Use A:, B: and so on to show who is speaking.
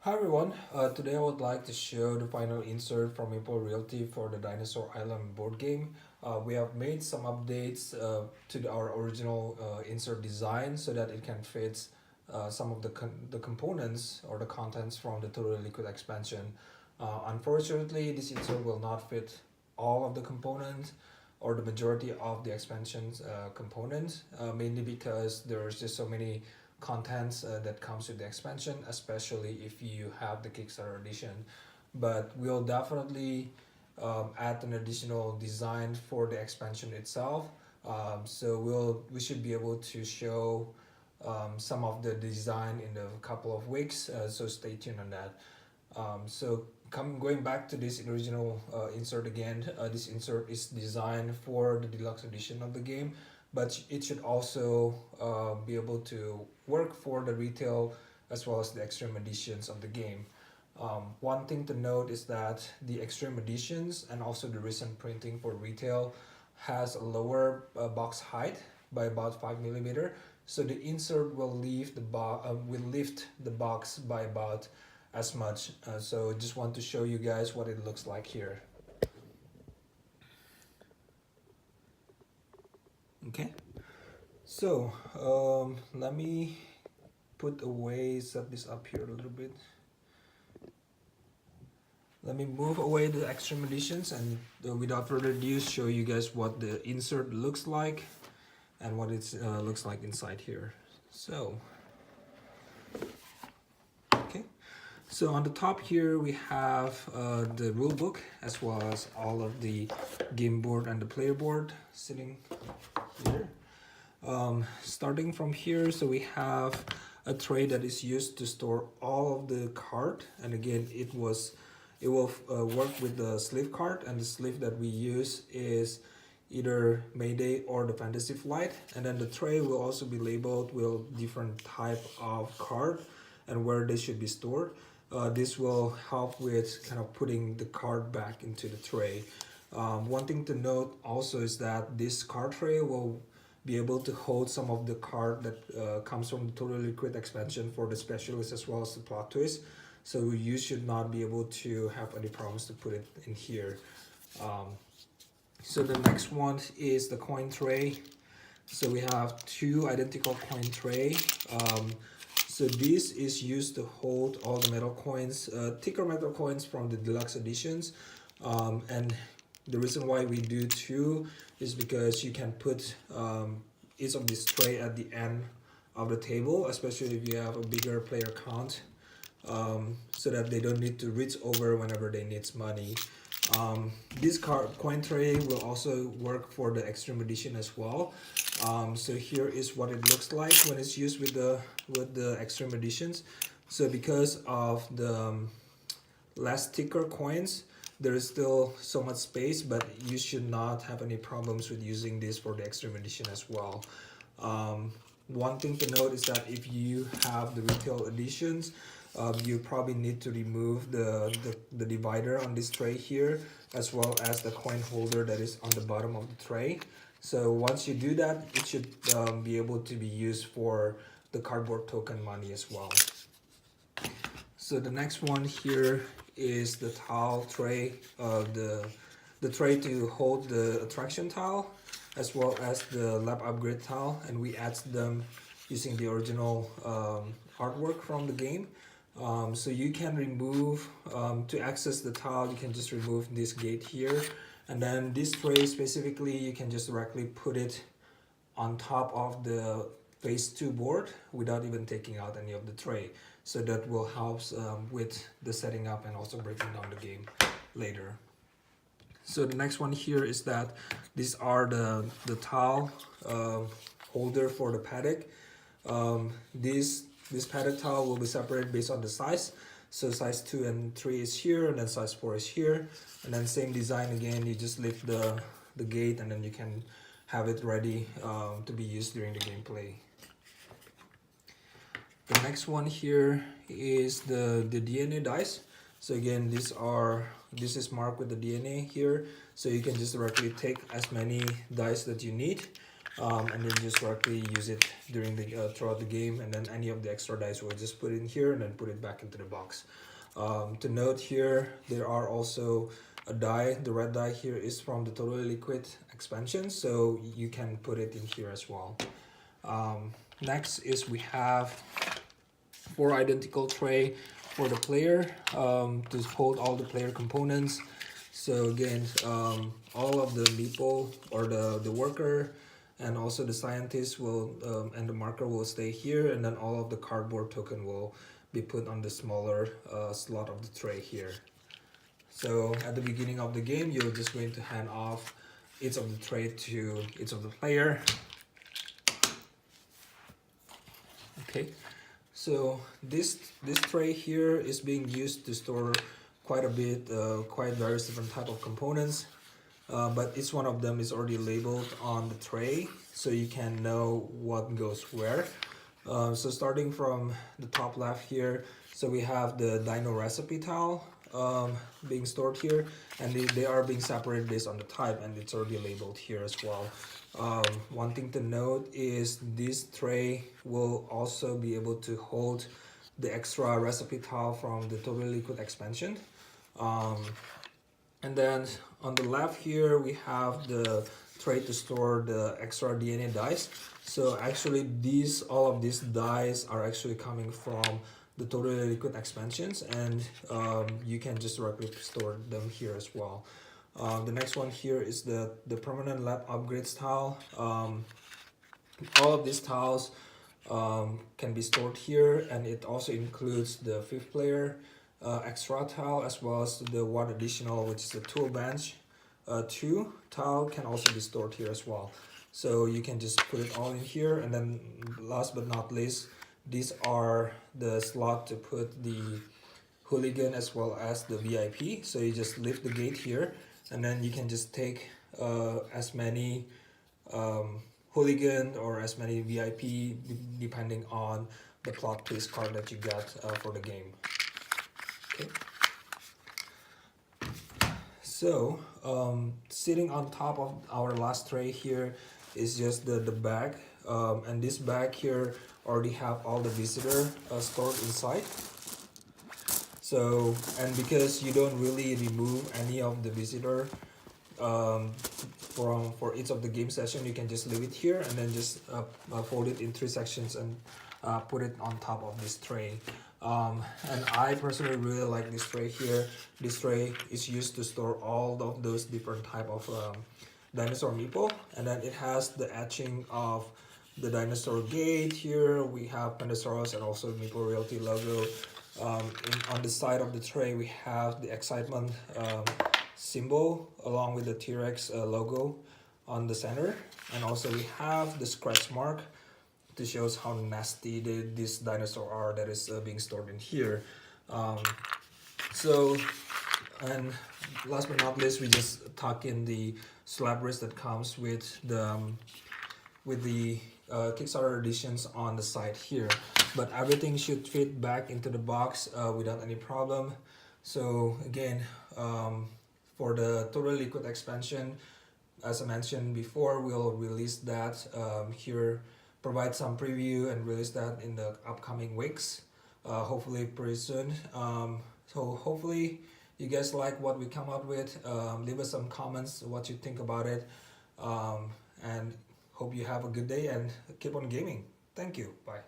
A: Hi everyone, today I would like to show the final insert from Maple Realty for the Dinosaur Island board game. We have made some updates to our original insert design so that it can fit some of the components or the contents from the Totally Liquid expansion. Unfortunately, this insert will not fit all of the components or the majority of the expansion's components, mainly because there's just so many contents that comes with the expansion, especially if you have the Kickstarter edition. But we'll definitely add an additional design for the expansion itself. So we should be able to show some of the design in a couple of weeks. So stay tuned on that. Going back to this original insert again, this insert is designed for the deluxe edition of the game, but it should also be able to work for the retail as well as the extreme editions of the game. One thing to note is that the extreme editions and also the recent printing for retail has a lower box height by about 5 mm, so the insert will lift the box by about as much. So just want to show you guys what it looks like here. Okay, so let me set this up here a little bit. Let me move away the extreme editions and without further ado show you guys what the insert looks like and what it looks like inside here. So So on the top here we have the rule book as well as all of the game board and the player board sitting here. Starting from here, so we have a tray that is used to store all of the card, and again it will work with the sleeve card, and the sleeve that we use is either Mayday or the Fantasy Flight, and then the tray will also be labeled with different type of card and where they should be stored. This will help with kind of putting the card back into the tray. One thing to note also is that this card tray will be able to hold some of the card that comes from the Totally Liquid expansion for the specialist as well as the plot twist. So you should not be able to have any problems to put it in here. So the next one is the coin tray. So we have two identical coin tray. So this is used to hold all the metal coins, thicker metal coins from the deluxe editions. And the reason why we do two is because you can put each of this tray at the end of the table, especially if you have a bigger player count, so that they don't need to reach over whenever they need money. This coin tray will also work for the extreme edition as well. So here is what it looks like when it's used with the extreme editions. So because of the less thicker coins, there is still so much space, but you should not have any problems with using this for the extreme edition as well. One thing to note is that if you have the retail editions, you probably need to remove the divider on this tray here, as well as the coin holder that is on the bottom of the tray. So once you do that, it should be able to be used for the cardboard token money as well. So the next one here is the tile tray, the tray to hold the attraction tile as well as the lab upgrade tile, and we add them using the original artwork from the game. So you can remove, to access the tile, you can just remove this gate here, and then this tray specifically, you can just directly put it on top of the phase 2 board without even taking out any of the tray. So that will help with the setting up and also breaking down the game later. So the next one here is that these are the tile holder for the paddock. This paddock tile will be separated based on the size. So size 2 and 3 is here, and then size 4 is here. And then same design again, you just lift the gate and then you can have it ready to be used during the gameplay. The next one here is the DNA dice. So again, this is marked with the DNA here. So you can just directly take as many dice that you need. and then just directly use it during the throughout the game, and then any of the extra dice we'll just put in here and then put it back into the box. To note here, there are also a die. The red die here is from the Totally Liquid expansion, so you can put it in here as well. Next is we have 4 identical tray for the player to hold all the player components. So again, all of the meeple or the worker and also the scientist will and the marker will stay here, and then all of the cardboard token will be put on the smaller slot of the tray here. So at the beginning of the game, you're just going to hand off each of the tray to each of the player. Okay, so this tray here is being used to store quite a bit, quite various different type of components, but each one of them is already labeled on the tray, so you can know what goes where. So starting from the top left here, so we have the dino recipe tile being stored here, and they are being separated based on the type, and it's already labeled here as well. One thing to note is this tray will also be able to hold the extra recipe tile from the Totally Liquid expansion. And then on the left here we have the tray to store the extra DNA dice. So actually all of these dice are actually coming from the Totally Liquid expansions, and you can just directly store them here as well. The next one here is the permanent lab upgrades tile. All of these tiles can be stored here, and it also includes the 5th player extra tile, as well as the one additional, which is the tool bench 2 tile, can also be stored here as well. So you can just put it all in here, and then last but not least, these are the slot to put the hooligan as well as the VIP. So you just lift the gate here, and then you can just take as many hooligan or as many VIP depending on the plot twist card that you got for the game. Okay. So sitting on top of our last tray here is just the bag, and this bag here already have all the visitor stored inside. So, and because you don't really remove any of the visitor for each of the game session, you can just leave it here and then just fold it in 3 sections and put it on top of this tray. And I personally really like this tray here. This tray is used to store all of those different type of dinosaur meeple, and then it has the etching of the dinosaur gate here. We have Pandasaurus and also Meeple Realty logo. On the side of the tray we have the excitement symbol along with the T-Rex logo on the center, and also we have the scratch mark to show how nasty this dinosaur are that is being stored in here. So, and last but not least, we just tuck in the slab wrist that comes with the Kickstarter editions on the side here, but everything should fit back into the box without any problem. So again, for the Totally Liquid expansion, as I mentioned before, we'll release that here, provide some preview and release that in the upcoming weeks, hopefully pretty soon. So hopefully you guys like what we come up with. Leave us some comments what you think about it, and hope you have a good day and keep on gaming. Thank you. Bye.